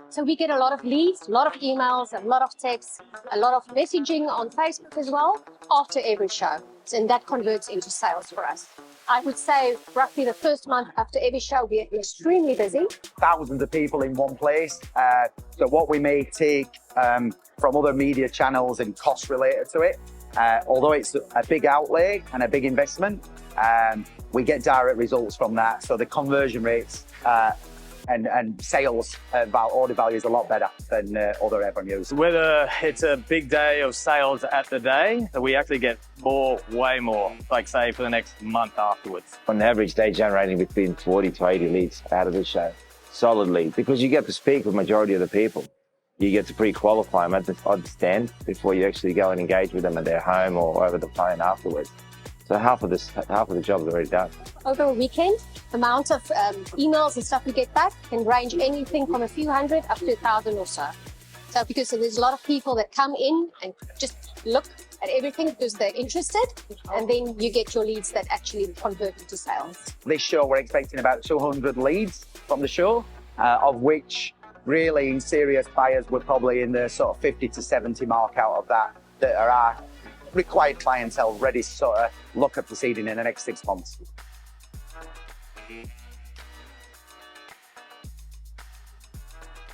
So we get a lot of leads, a lot of emails, a lot of texts, a lot of messaging on Facebook as well after every show. And that converts into sales for us. I would say roughly the first month after every show, we are extremely busy. Thousands of people in one place. So what we may take from other media channels and costs related to it, although it's a big outlay and a big investment, we get direct results from that. So the conversion rates and sales order value is a lot better than other avenues. Whether it's a big day of sales at the day, we actually get more, way more, like say for the next month afterwards. On average, they're generating between 40 to 80 leads out of the show, solidly, because you get to speak with majority of the people. You get to pre-qualify them at the stand before you actually go and engage with them at their home or over the phone afterwards. So half of the job is already done. Over a weekend, the amount of emails and stuff we get back can range anything from a few hundred up to 1,000 or so. So because there's a lot of people that come in and just look at everything because they're interested, and then you get your leads that actually convert into sales. This show, we're expecting about 200 leads from the show, of which really serious buyers were probably in the sort of 50 to 70 mark out of that are our required clientele ready to sort of look at proceeding in the next 6 months.